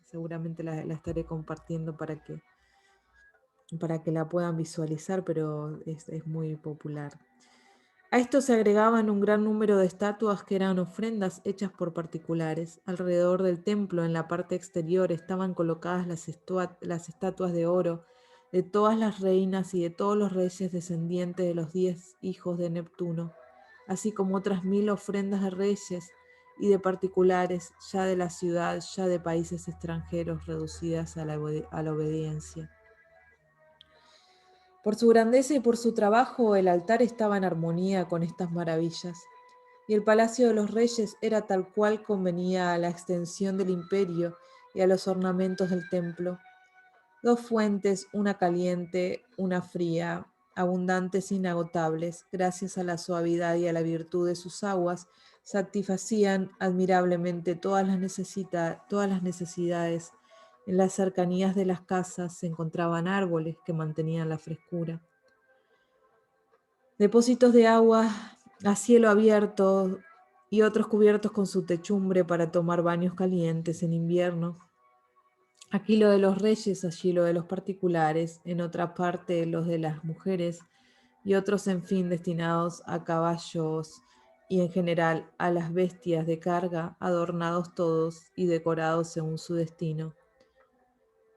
seguramente la estaré compartiendo para que la puedan visualizar, pero es muy popular. A esto se agregaban un gran número de estatuas que eran ofrendas hechas por particulares. Alrededor del templo, en la parte exterior, estaban colocadas las estatuas de oro de todas las reinas y de todos los reyes descendientes de los 10 hijos de Neptuno, así como otras 1000 ofrendas de reyes y de particulares, ya de la ciudad, ya de países extranjeros, reducidas a la obediencia. Por su grandeza y por su trabajo, el altar estaba en armonía con estas maravillas, y el palacio de los reyes era tal cual convenía a la extensión del imperio y a los ornamentos del templo. 2 fuentes, una caliente, una fría, abundantes e inagotables, gracias a la suavidad y a la virtud de sus aguas, satisfacían admirablemente todas las necesidades. En las cercanías de las casas se encontraban árboles que mantenían la frescura. Depósitos de agua a cielo abierto y otros cubiertos con su techumbre para tomar baños calientes en invierno. Aquí lo de los reyes, allí lo de los particulares, en otra parte los de las mujeres y otros, en fin, destinados a caballos y en general a las bestias de carga, adornados todos y decorados según su destino.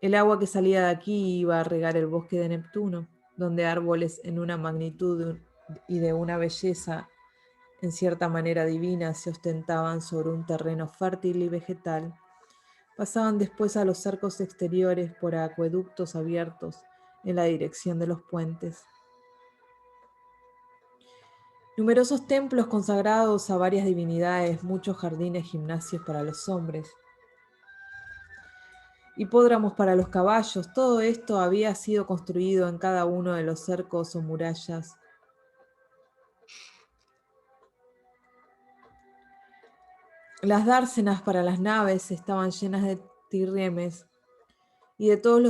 El agua que salía de aquí iba a regar el bosque de Neptuno, donde árboles en una magnitud y de una belleza en cierta manera divina se ostentaban sobre un terreno fértil y vegetal. Pasaban después a los cercos exteriores por acueductos abiertos en la dirección de los puentes. Numerosos templos consagrados a varias divinidades, muchos jardines, gimnasios para los hombres, hipódromos para los caballos, todo esto había sido construido en cada uno de los cercos o murallas. Las dársenas para las naves estaban llenas de trirremes y de todos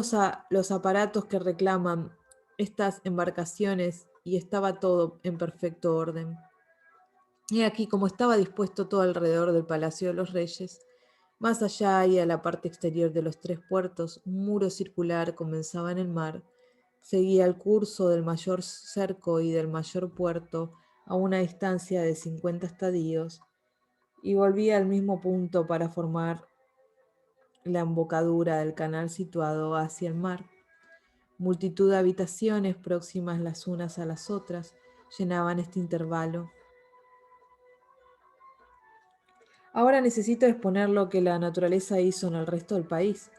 los aparatos que reclaman estas embarcaciones, y estaba todo en perfecto orden. Y aquí, como estaba dispuesto todo alrededor del palacio de los reyes, más allá y a la parte exterior de los 3 puertos, un muro circular comenzaba en el mar, seguía el curso del mayor cerco y del mayor puerto a una distancia de 50 estadios, y volvía al mismo punto para formar la embocadura del canal situado hacia el mar. Multitud de habitaciones próximas las unas a las otras llenaban este intervalo. Ahora necesito exponer lo que la naturaleza hizo en el resto del país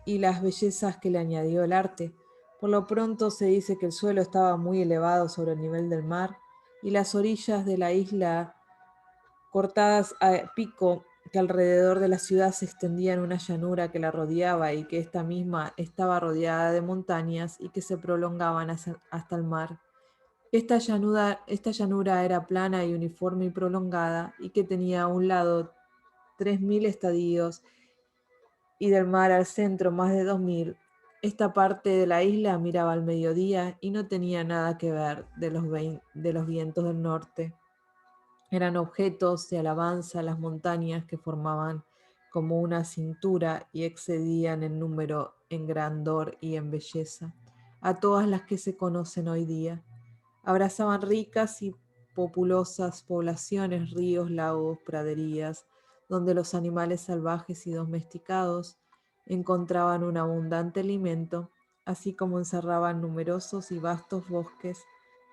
y las bellezas que le añadió el arte. Por lo pronto se dice que el suelo estaba muy elevado sobre el nivel del mar y las orillas de la isla cortadas a pico, que alrededor de la ciudad se extendía en una llanura que la rodeaba y que esta misma estaba rodeada de montañas y que se prolongaban hasta el mar. Esta llanura era plana y uniforme y prolongada, y que tenía a un lado 3000 estadios y del mar al centro más de 2000. Esta parte de la isla miraba al mediodía y no tenía nada que ver de los vientos del norte. Eran objetos de alabanza las montañas que formaban como una cintura y excedían en número, en grandor y en belleza a todas las que se conocen hoy día. Abrazaban ricas y populosas poblaciones, ríos, lagos, praderías, donde los animales salvajes y domesticados encontraban un abundante alimento, así como encerraban numerosos y vastos bosques,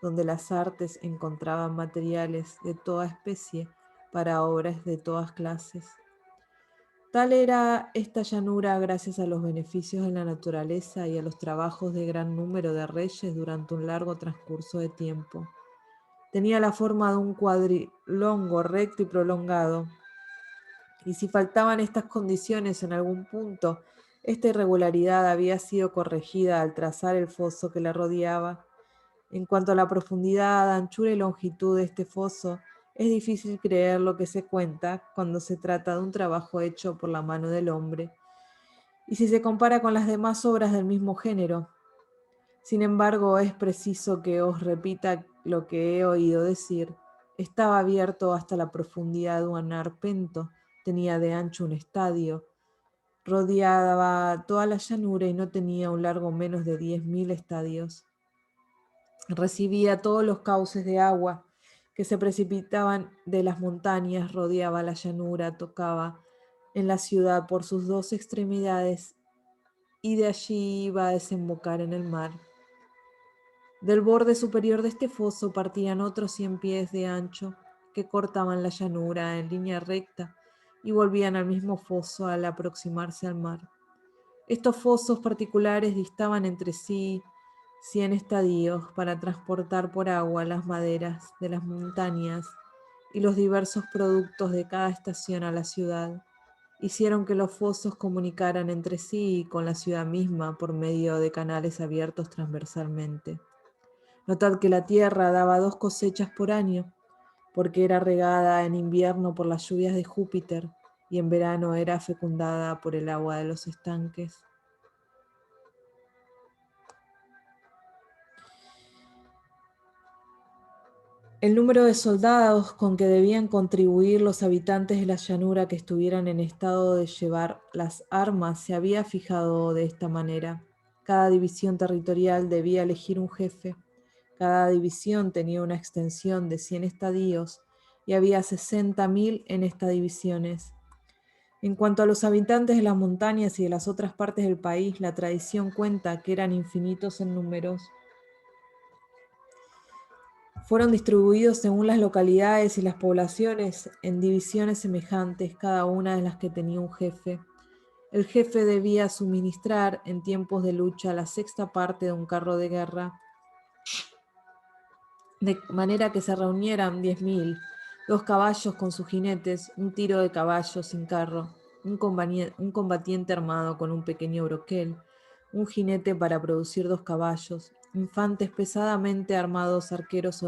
donde las artes encontraban materiales de toda especie para obras de todas clases. Tal era esta llanura gracias a los beneficios de la naturaleza y a los trabajos de gran número de reyes durante un largo transcurso de tiempo. Tenía la forma de un cuadrilongo recto y prolongado, y si faltaban estas condiciones en algún punto, esta irregularidad había sido corregida al trazar el foso que la rodeaba. En cuanto a la profundidad, anchura y longitud de este foso, es difícil creer lo que se cuenta cuando se trata de un trabajo hecho por la mano del hombre, y si se compara con las demás obras del mismo género. Sin embargo, es preciso que os repita lo que he oído decir. Estaba abierto hasta la profundidad de un arpento, tenía de ancho un estadio, rodeaba toda la llanura y no tenía un largo menos de 10.000 estadios. Recibía todos los cauces de agua que se precipitaban de las montañas, rodeaba la llanura, tocaba en la ciudad por sus dos extremidades y de allí iba a desembocar en el mar. Del borde superior de este foso partían otros 100 pies de ancho que cortaban la llanura en línea recta y volvían al mismo foso al aproximarse al mar. Estos fosos particulares distaban entre sí 100 estadios para transportar por agua las maderas de las montañas y los diversos productos de cada estación a la ciudad. Hicieron que los fosos comunicaran entre sí y con la ciudad misma por medio de canales abiertos transversalmente. Notad que la tierra daba 2 cosechas por año, porque era regada en invierno por las lluvias de Júpiter y en verano era fecundada por el agua de los estanques. El número de soldados con que debían contribuir los habitantes de la llanura que estuvieran en estado de llevar las armas se había fijado de esta manera. Cada división territorial debía elegir un jefe. Cada división tenía una extensión de 100 estadios y había 60.000 en estas divisiones. En cuanto a los habitantes de las montañas y de las otras partes del país, la tradición cuenta que eran infinitos en números. Fueron distribuidos según las localidades y las poblaciones en divisiones semejantes, cada una de las que tenía un jefe. El jefe debía suministrar en tiempos de lucha la sexta parte de un carro de guerra, de manera que se reunieran 10.000, 2 caballos con sus jinetes, un tiro de caballo sin carro, un combatiente armado con un pequeño broquel, un jinete para producir 2 caballos, infantes pesadamente armados, arqueros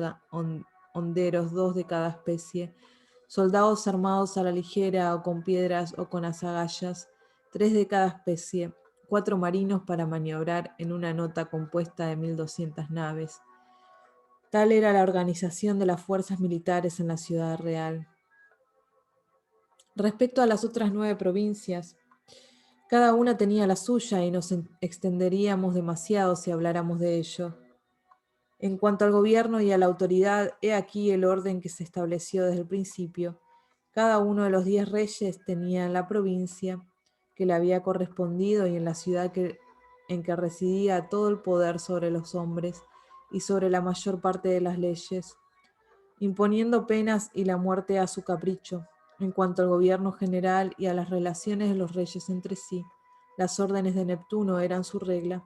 honderos, 2 de cada especie, soldados armados a la ligera o con piedras o con azagallas, 3 de cada especie, 4 marinos para maniobrar en una nota compuesta de 1.200 naves. Tal era la organización de las fuerzas militares en la ciudad real. Respecto a las otras 9 provincias, cada una tenía la suya y nos extenderíamos demasiado si habláramos de ello. En cuanto al gobierno y a la autoridad, he aquí el orden que se estableció desde el principio. Cada uno de los 10 reyes tenía en la provincia que le había correspondido y en la ciudad en que residía todo el poder sobre los hombres y sobre la mayor parte de las leyes, imponiendo penas y la muerte a su capricho. En cuanto al gobierno general y a las relaciones de los reyes entre sí, las órdenes de Neptuno eran su regla.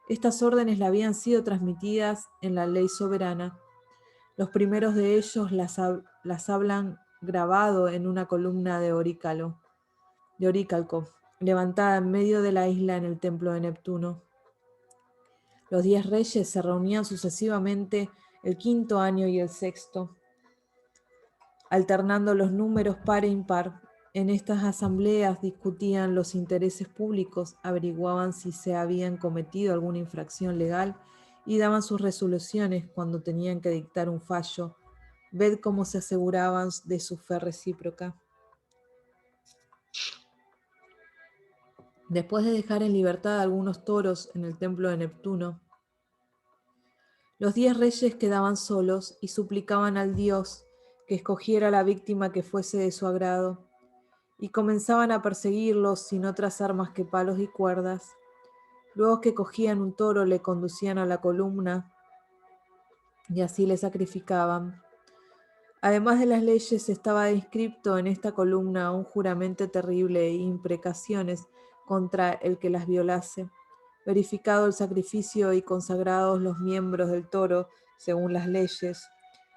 Estas órdenes le habían sido transmitidas en la ley soberana. Los primeros de ellos las hablan grabado en una columna de oricalco, levantada en medio de la isla en el templo de Neptuno. Los 10 reyes se reunían sucesivamente el 5.º año y el 6.º, alternando los números par e impar. En estas asambleas discutían los intereses públicos, averiguaban si se habían cometido alguna infracción legal y daban sus resoluciones cuando tenían que dictar un fallo. Ved cómo se aseguraban de su fe recíproca. Después de dejar en libertad algunos toros en el templo de Neptuno, los 10 reyes quedaban solos y suplicaban al dios que escogiera la víctima que fuese de su agrado, y comenzaban a perseguirlos sin otras armas que palos y cuerdas. Luego que cogían un toro, le conducían a la columna y así le sacrificaban. Además de las leyes, estaba inscripto en esta columna un juramento terrible e imprecaciones contra el que las violase. Verificado el sacrificio y consagrados los miembros del toro según las leyes,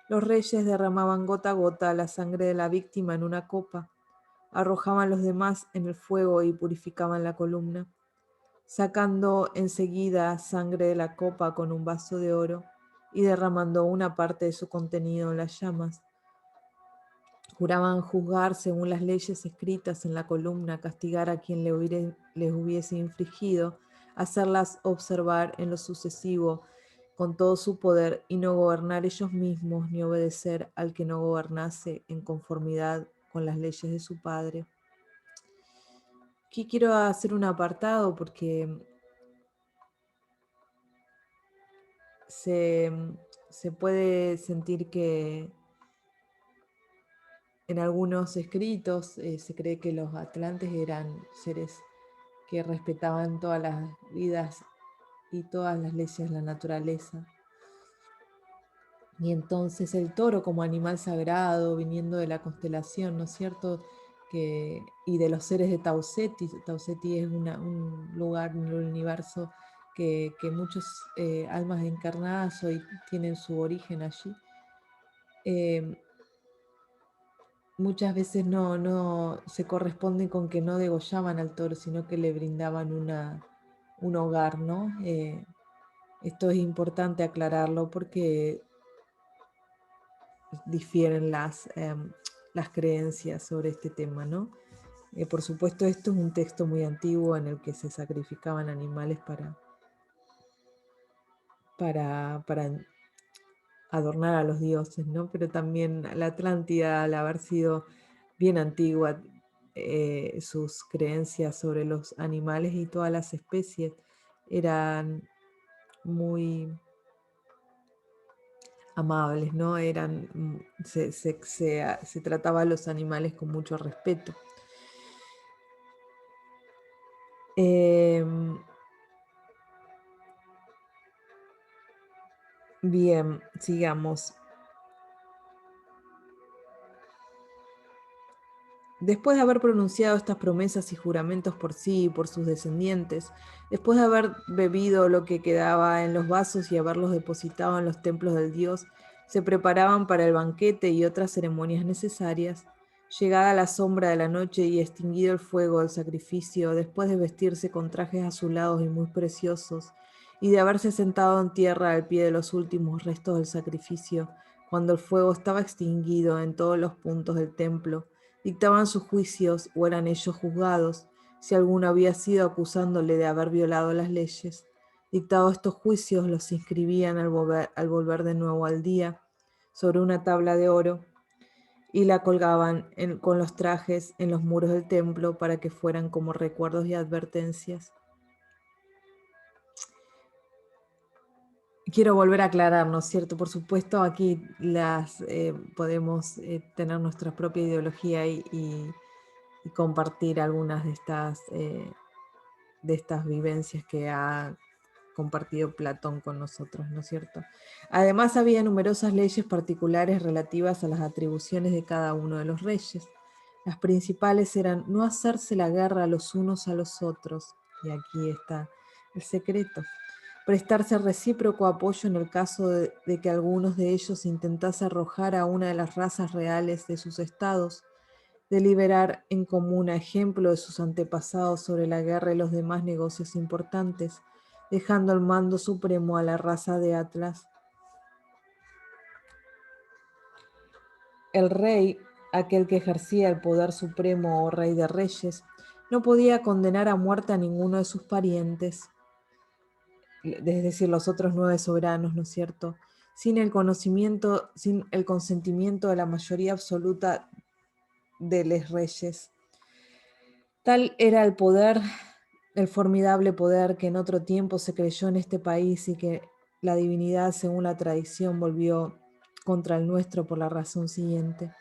los reyes derramaban gota a gota la sangre de la víctima en una copa, arrojaban los demás en el fuego y purificaban la columna, sacando enseguida sangre de la copa con un vaso de oro y derramando una parte de su contenido en las llamas. Juraban juzgar según las leyes escritas en la columna, castigar a quien les hubiese infringido, hacerlas observar en lo sucesivo con todo su poder y no gobernar ellos mismos ni obedecer al que no gobernase en conformidad con las leyes de su padre. Aquí quiero hacer un apartado porque se puede sentir que en algunos escritos se cree que los atlantes eran seres que respetaban todas las vidas y todas las leyes de la naturaleza. Y entonces el toro como animal sagrado, viniendo de la constelación, ¿no es cierto? Y de los seres de Tau Ceti. Tau Ceti es un lugar en el universo que muchas almas encarnadas hoy tienen su origen allí. Muchas veces no se corresponden con que no degollaban al toro, sino que le brindaban un hogar, ¿no? Esto es importante aclararlo porque difieren las creencias sobre este tema, ¿no? Por supuesto, esto es un texto muy antiguo en el que se sacrificaban animales para adornar a los dioses, ¿no? Pero también la Atlántida, al haber sido bien antigua, sus creencias sobre los animales y todas las especies eran muy amables, ¿no? Se trataba a los animales con mucho respeto. Bien, sigamos. Después de haber pronunciado estas promesas y juramentos por sí y por sus descendientes, después de haber bebido lo que quedaba en los vasos y haberlos depositado en los templos del dios, se preparaban para el banquete y otras ceremonias necesarias. Llegada la sombra de la noche y extinguido el fuego del sacrificio, después de vestirse con trajes azulados y muy preciosos, y de haberse sentado en tierra al pie de los últimos restos del sacrificio, cuando el fuego estaba extinguido en todos los puntos del templo, dictaban sus juicios o eran ellos juzgados, si alguno había sido acusándole de haber violado las leyes. Dictados estos juicios, los inscribían al volver de nuevo al día sobre una tabla de oro y la colgaban con los trajes en los muros del templo para que fueran como recuerdos y advertencias. Quiero volver a aclarar, ¿no es cierto? Por supuesto, aquí podemos tener nuestra propia ideología y compartir algunas de estas vivencias que ha compartido Platón con nosotros, ¿no es cierto? Además, había numerosas leyes particulares relativas a las atribuciones de cada uno de los reyes. Las principales eran no hacerse la guerra los unos a los otros, y aquí está el secreto. Prestarse recíproco apoyo en el caso de que algunos de ellos intentase arrojar a una de las razas reales de sus estados, deliberar en común a ejemplo de sus antepasados sobre la guerra y los demás negocios importantes, dejando el mando supremo a la raza de Atlas. El rey, aquel que ejercía el poder supremo o rey de reyes, no podía condenar a muerte a ninguno de sus parientes, es decir, los otros 9 soberanos, ¿no es cierto?, sin el consentimiento de la mayoría absoluta de los reyes. Tal era el poder, el formidable poder que en otro tiempo se creyó en este país y que la divinidad, según la tradición, volvió contra el nuestro por la razón siguiente.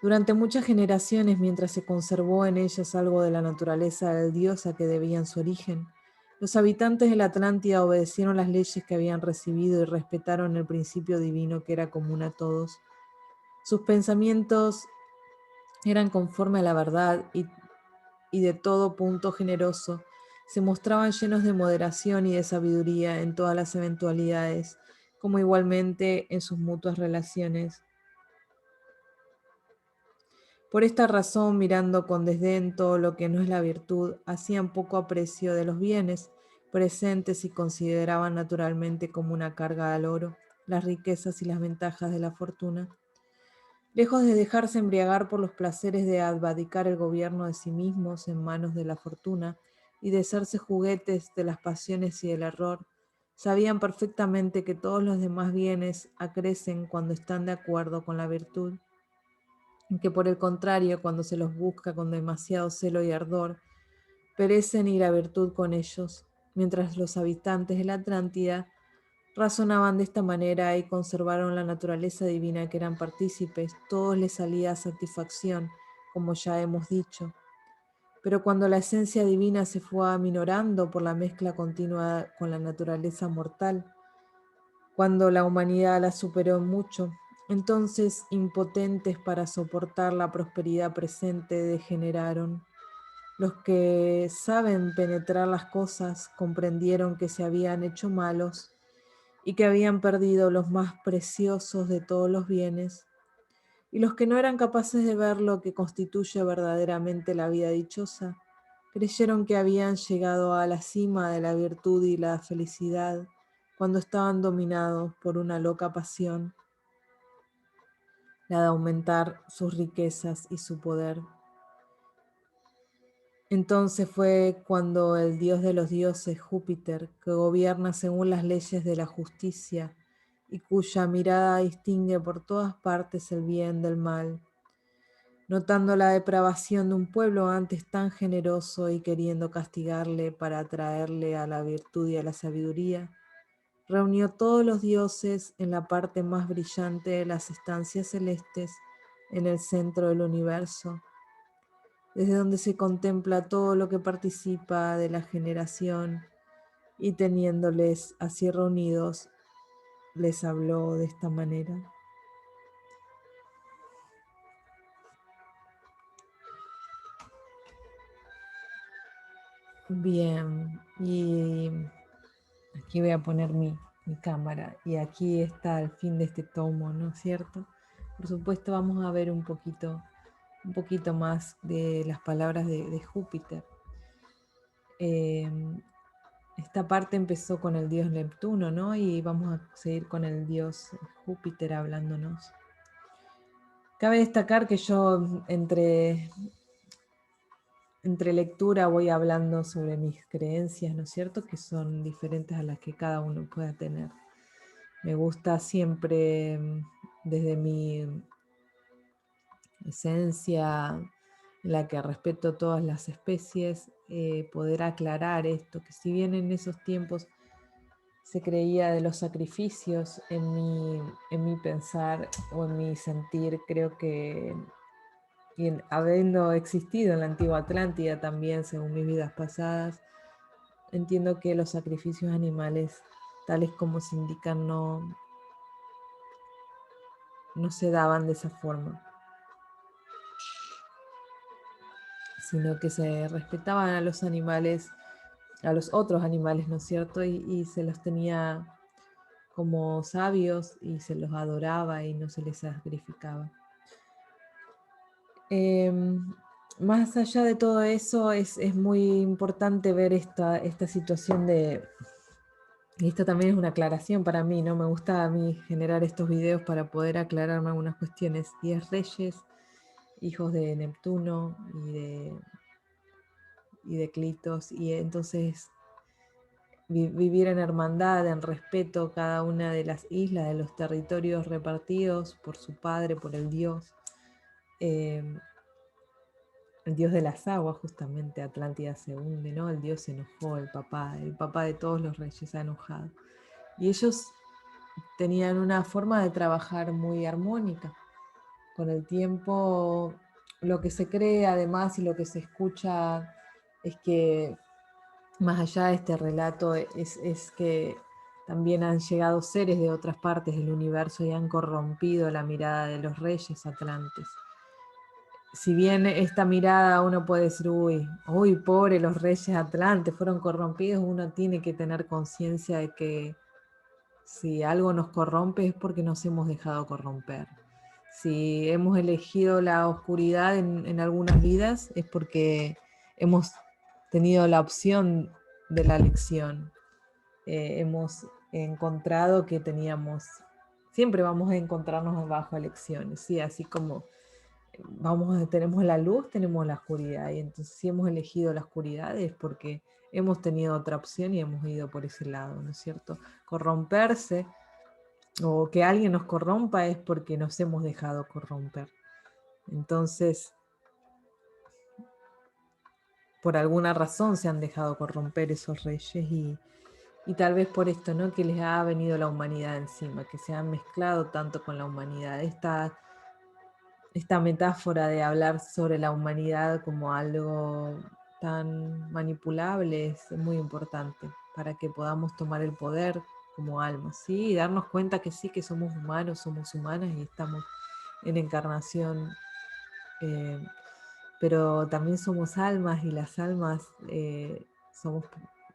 Durante muchas generaciones, mientras se conservó en ellas algo de la naturaleza del dios a que debían su origen, los habitantes de la Atlántida obedecieron las leyes que habían recibido y respetaron el principio divino que era común a todos. Sus pensamientos eran conforme a la verdad y de todo punto generoso, se mostraban llenos de moderación y de sabiduría en todas las eventualidades, como igualmente en sus mutuas relaciones. Por esta razón, mirando con desdén todo lo que no es la virtud, hacían poco aprecio de los bienes presentes y consideraban naturalmente como una carga al oro las riquezas y las ventajas de la fortuna. Lejos de dejarse embriagar por los placeres de abdicar el gobierno de sí mismos en manos de la fortuna y de hacerse juguetes de las pasiones y del error, sabían perfectamente que todos los demás bienes acrecen cuando están de acuerdo con la virtud, y que por el contrario, cuando se los busca con demasiado celo y ardor, perecen y la virtud con ellos, mientras los habitantes de la Atlántida Razonaban de esta manera y conservaron la naturaleza divina que eran partícipes. Todos les salía satisfacción, como ya hemos dicho. Pero cuando la esencia divina se fue aminorando por la mezcla continua con la naturaleza mortal, cuando la humanidad la superó mucho, entonces impotentes para soportar la prosperidad presente degeneraron. Los que saben penetrar las cosas comprendieron que se habían hecho malos y que habían perdido los más preciosos de todos los bienes, y los que no eran capaces de ver lo que constituye verdaderamente la vida dichosa, creyeron que habían llegado a la cima de la virtud y la felicidad cuando estaban dominados por una loca pasión, la de aumentar sus riquezas y su poder. Entonces fue cuando el dios de los dioses, Júpiter, que gobierna según las leyes de la justicia y cuya mirada distingue por todas partes el bien del mal, notando la depravación de un pueblo antes tan generoso y queriendo castigarle para atraerle a la virtud y a la sabiduría, reunió todos los dioses en la parte más brillante de las estancias celestes en el centro del universo, desde donde se contempla todo lo que participa de la generación, y teniéndoles así reunidos, les habló de esta manera. Bien, y aquí voy a poner mi cámara, y aquí está el fin de este tomo, ¿no es cierto? Por supuesto vamos a ver un poquito más de las palabras de Júpiter. Esta parte empezó con el dios Neptuno, ¿no? Y vamos a seguir con el dios Júpiter hablándonos. Cabe destacar que yo entre lectura voy hablando sobre mis creencias, ¿no es cierto? Que son diferentes a las que cada uno pueda tener. Me gusta siempre, desde mi esencia, en la que respeto todas las especies, poder aclarar esto, que si bien en esos tiempos se creía de los sacrificios, en mi pensar o en mi sentir, creo que, y habiendo existido en la antigua Atlántida también, según mis vidas pasadas, entiendo que los sacrificios animales, tales como se indican, no se daban de esa forma, sino que se respetaban a los animales, a los otros animales, ¿no es cierto? Y se los tenía como sabios y se los adoraba y no se les sacrificaba. Más allá de todo eso, es muy importante ver esta situación y esto también es una aclaración para mí, ¿no? Me gusta a mí generar estos videos para poder aclararme algunas cuestiones. 10 reyes, hijos de Neptuno y de Clitos, y entonces vivir en hermandad, en respeto, cada una de las islas, de los territorios repartidos por su padre, por el dios. El dios de las aguas, justamente Atlántida se hunde, ¿no? El dios se enojó, el papá de todos los reyes se ha enojado. Y ellos tenían una forma de trabajar muy armónica. Con el tiempo, lo que se cree además y lo que se escucha es que más allá de este relato es que también han llegado seres de otras partes del universo y han corrompido la mirada de los reyes atlantes. Si bien esta mirada uno puede decir, uy, pobre los reyes atlantes, fueron corrompidos, uno tiene que tener conciencia de que si algo nos corrompe es porque nos hemos dejado corromper. Si hemos elegido la oscuridad en algunas vidas es porque hemos tenido la opción de la elección. Hemos encontrado que siempre vamos a encontrarnos bajo elecciones, ¿sí? Así como tenemos la luz, tenemos la oscuridad, y entonces si hemos elegido la oscuridad es porque hemos tenido otra opción y hemos ido por ese lado, ¿no es cierto? Corromperse o que alguien nos corrompa es porque nos hemos dejado corromper. Entonces, por alguna razón se han dejado corromper esos reyes Y tal vez por esto, ¿no? Que les ha venido la humanidad encima, que se han mezclado tanto con la humanidad. Esta metáfora de hablar sobre la humanidad como algo tan manipulable es muy importante para que podamos tomar el poder como almas, ¿sí? Y darnos cuenta que sí, que somos humanos, somos humanas y estamos en encarnación, eh, pero también somos almas y las almas somos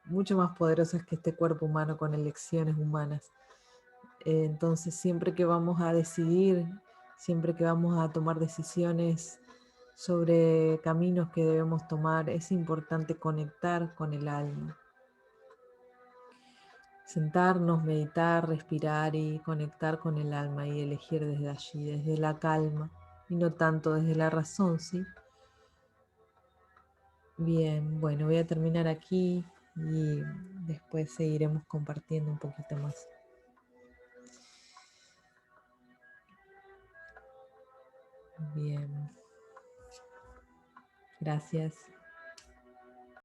mucho más poderosas que este cuerpo humano con elecciones humanas. Entonces, siempre que vamos a decidir, siempre que vamos a tomar decisiones sobre caminos que debemos tomar, es importante conectar con el alma. Sentarnos, meditar, respirar y conectar con el alma y elegir desde allí, desde la calma y no tanto desde la razón, ¿sí? Bien, bueno, voy a terminar aquí y después seguiremos compartiendo un poquito más. Bien, gracias.